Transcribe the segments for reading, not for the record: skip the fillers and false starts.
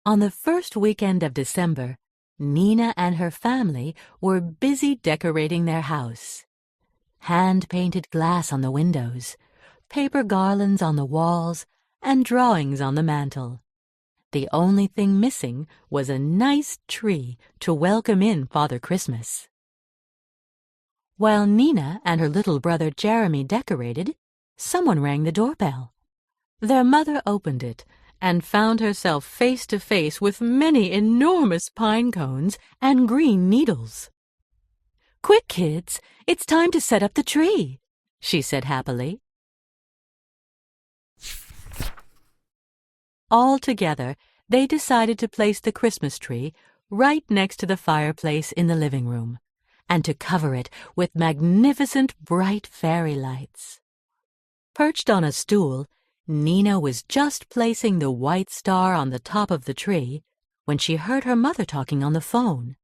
On the first weekend of December, Nina and her family were busy decorating their house. Hand-painted glass on the windows, paper garlands on the walls, and drawings on the mantel. The only thing missing was a nice tree to welcome in Father Christmas. While Nina and her little brother Jeremy decorated, someone rang the doorbell. Their mother opened it and found herself face to face with many enormous pine cones and green needles. "Quick, kids, it's time to set up the tree," she said happily. All together, they decided to place the Christmas tree right next to the fireplace in the living room, and to cover it with magnificent bright fairy lights. Perched on a stool, Nina was just placing the white star on the top of the tree when she heard her mother talking on the phone.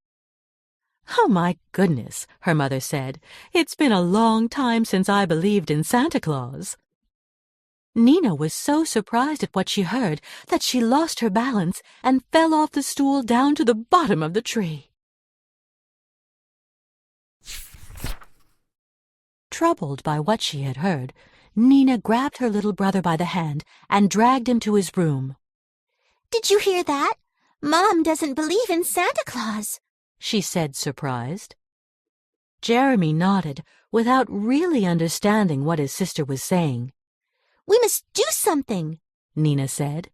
"Oh, my goodness," her mother said. "It's been a long time since I believed in Santa Claus." Nina was so surprised at what she heard that she lost her balance and fell off the stool down to the bottom of the tree. Troubled by what she had heard, Nina grabbed her little brother by the hand and dragged him to his room. "Did you hear that? Mom doesn't believe in Santa Claus," she said, surprised. Jeremy nodded without really understanding what his sister was saying. "We must do something," Nina said.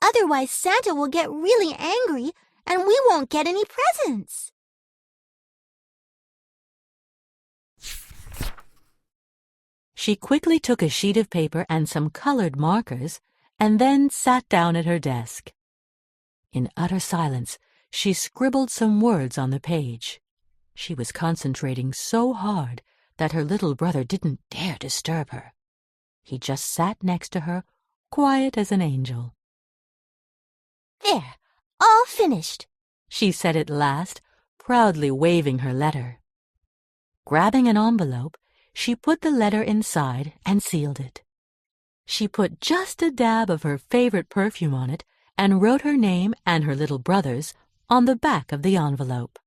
"Otherwise Santa will get really angry and we won't get any presents." She quickly took a sheet of paper and some colored markers and then sat down at her desk. In utter silence, she scribbled some words on the page. She was concentrating so hard that her little brother didn't dare disturb her. He just sat next to her, quiet as an angel. "There, all finished," she said at last, proudly waving her letter. Grabbing an envelope, she put the letter inside and sealed it. She put just a dab of her favorite perfume on it and wrote her name and her little brother's on the back of the envelope.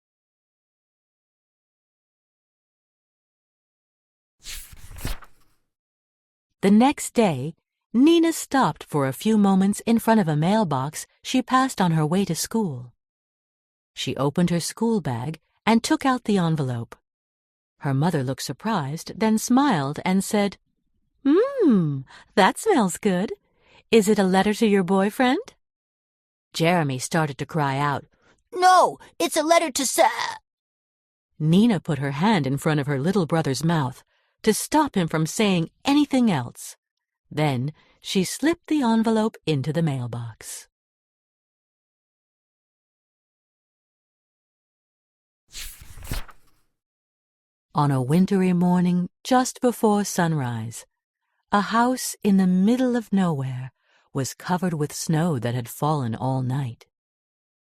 The next day, Nina stopped for a few moments in front of a mailbox she passed on her way to school. She opened her school bag and took out the envelope. Her mother looked surprised, then smiled and said, That smells good. Is it a letter to your boyfriend?" Jeremy started to cry out. "No, it's a letter to Nina put her hand in front of her little brother's mouth to stop him from saying anything else. Then she slipped the envelope into the mailbox. On a wintry morning just before sunrise, a house in the middle of nowhere was covered with snow that had fallen all night.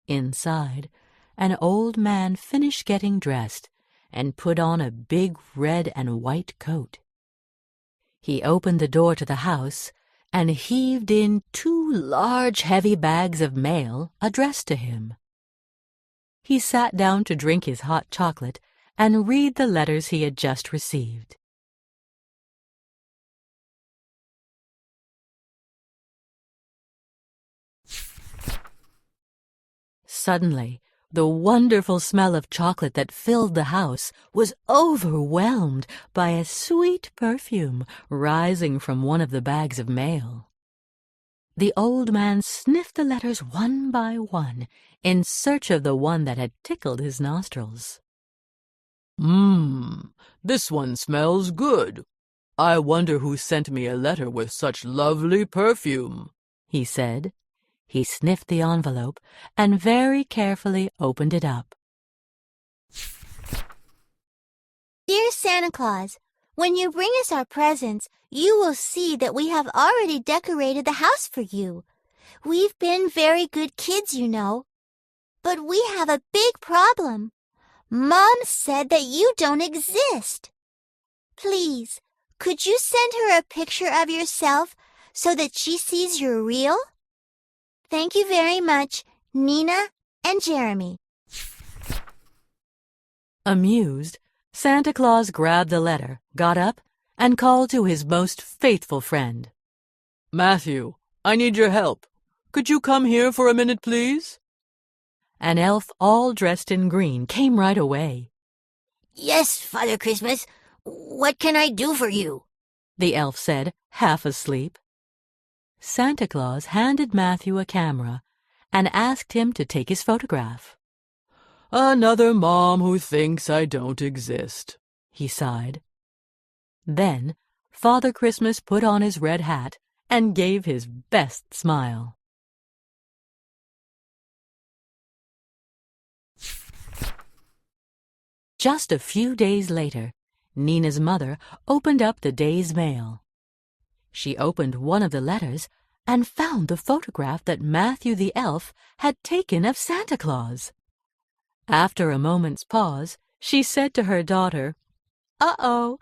Inside, an old man finished getting dressed and put on a big red and white coat. He opened the door to the house and heaved in 2 large heavy bags of mail addressed to him. He sat down to drink his hot chocolate and read the letters he had just received. Suddenly, the wonderful smell of chocolate that filled the house was overwhelmed by a sweet perfume rising from one of the bags of mail. The old man sniffed the letters one by one in search of the one that had tickled his nostrils. This one smells good. I wonder who sent me a letter with such lovely perfume," he said. He sniffed the envelope and very carefully opened it up. "Dear Santa Claus, when you bring us our presents, you will see that we have already decorated the house for you. We've been very good kids, you know. But we have a big problem. Mom said that you don't exist." Please, could you send her a picture of yourself so that she sees you're real? Thank you very much, Nina and Jeremy. Amused, Santa Claus grabbed the letter, got up, and called to his most faithful friend. Matthew, I need your help. Could you come here for a minute, please? An elf all dressed in green came right away. Yes, Father Christmas. What can I do for you? The elf said, half asleep. Santa Claus handed Matthew a camera and asked him to take his photograph. Another mom who thinks I don't exist, he sighed. Then Father Christmas put on his red hat and gave his best smile. Just a few days later, Nina's mother opened up the day's mail. She opened one of the letters and found the photograph that Matthew the elf had taken of Santa Claus. After a moment's pause, she said to her daughter, "Uh-oh,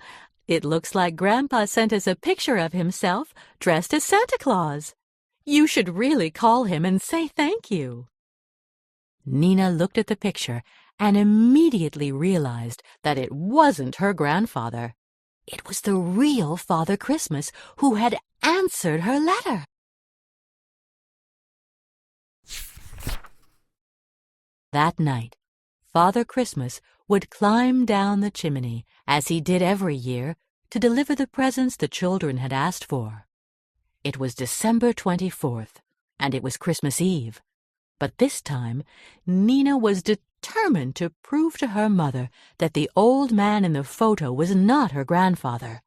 it looks like Grandpa sent us a picture of himself dressed as Santa Claus. You should really call him and say thank you." Nina looked at the picture and immediately realized that it wasn't her grandfather. It was the real Father Christmas who had answered her letter. That night, Father Christmas would climb down the chimney, as he did every year, to deliver the presents the children had asked for. It was December 24th, and it was Christmas Eve. But this time, Nina was determined to prove to her mother that the old man in the photo was not her grandfather.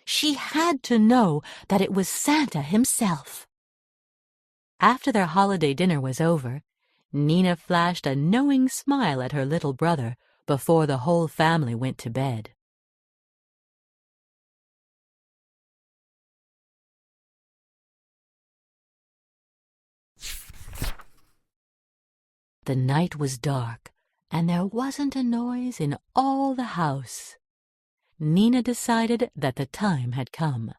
She had to know that it was Santa himself. After their holiday dinner was over, Nina flashed a knowing smile at her little brother before the whole family went to bed. The night was dark, and there wasn't a noise in all the house. Nina decided that the time had come.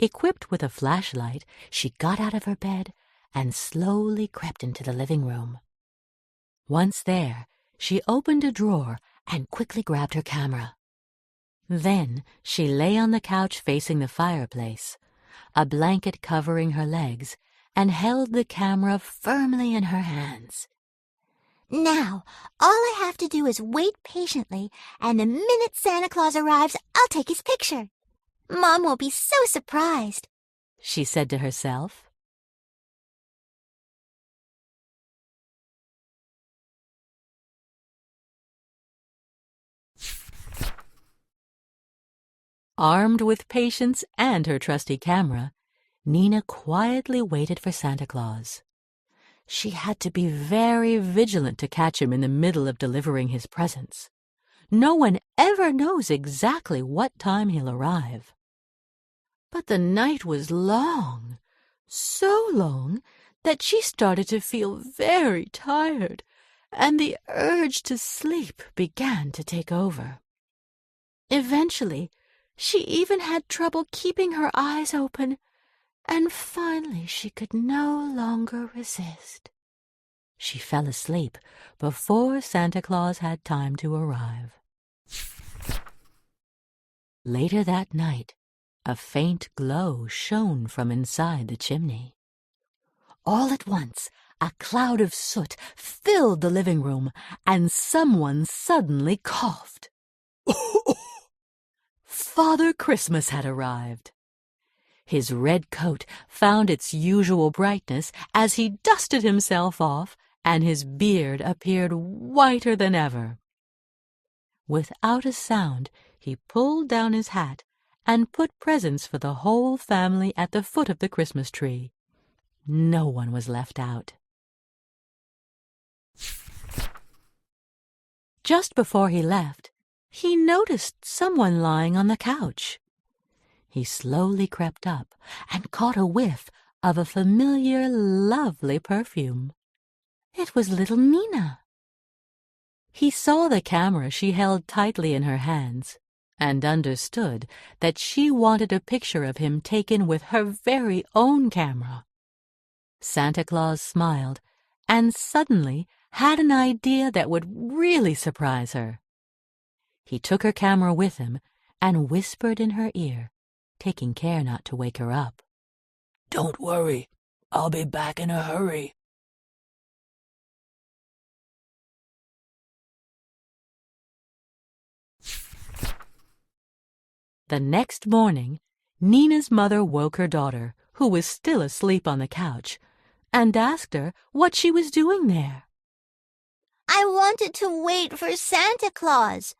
Equipped with a flashlight, she got out of her bed and slowly crept into the living room. Once there, she opened a drawer and quickly grabbed her camera. Then she lay on the couch facing the fireplace, a blanket covering her legs, and held the camera firmly in her hands. Now, all I have to do is wait patiently, and the minute Santa Claus arrives, I'll take his picture. Mom will be so surprised, she said to herself. Armed with patience and her trusty camera, Nina quietly waited for Santa Claus. She had to be very vigilant to catch him in the middle of delivering his presents. No one ever knows exactly what time he'll arrive. But the night was long, so long that she started to feel very tired, and the urge to sleep began to take over. Eventually, she even had trouble keeping her eyes open, and finally she could no longer resist. She fell asleep before Santa Claus had time to arrive. Later that night, a faint glow shone from inside the chimney. All at once, a cloud of soot filled the living room, and someone suddenly coughed. Father Christmas had arrived. His red coat found its usual brightness as he dusted himself off, and his beard appeared whiter than ever. Without a sound, he pulled down his hat and put presents for the whole family at the foot of the Christmas tree. No one was left out. Just before he left, he noticed someone lying on the couch. He slowly crept up and caught a whiff of a familiar, lovely perfume. It was little Nina. He saw the camera she held tightly in her hands. and understood that she wanted a picture of him taken with her very own camera. Santa Claus smiled and suddenly had an idea that would really surprise her. He took her camera with him and whispered in her ear, taking care not to wake her up. "Don't worry, I'll be back in a hurry." The next morning, Nina's mother woke her daughter, who was still asleep on the couch, and asked her what she was doing there. I wanted to wait for Santa Claus,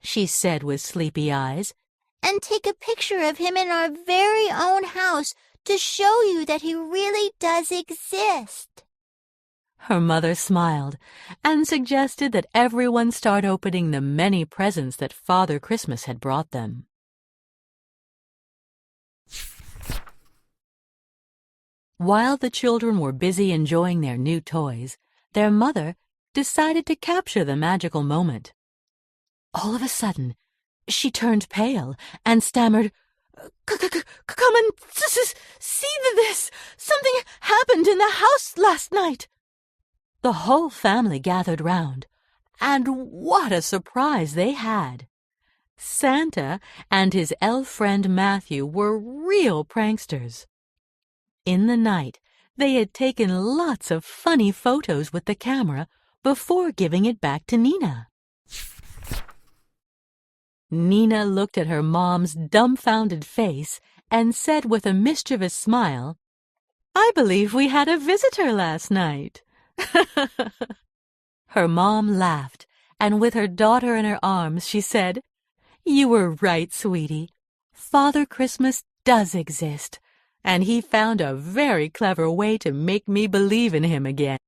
she said with sleepy eyes, and take a picture of him in our very own house to show you that he really does exist. Her mother smiled and suggested that everyone start opening the many presents that Father Christmas had brought them. While the children were busy enjoying their new toys, their mother decided to capture the magical moment. All of a sudden, she turned pale and stammered, "Come and see this! Something happened in the house last night!" The whole family gathered round, and what a surprise they had! Santa and his elf friend Matthew were real pranksters. In the night, they had taken lots of funny photos with the camera before giving it back to Nina. Nina looked at her mom's dumbfounded face and said with a mischievous smile, "I believe we had a visitor last night." Her mom laughed, and with her daughter in her arms, she said, "You were right, sweetie. Father Christmas does exist, and he found a very clever way to make me believe in him again."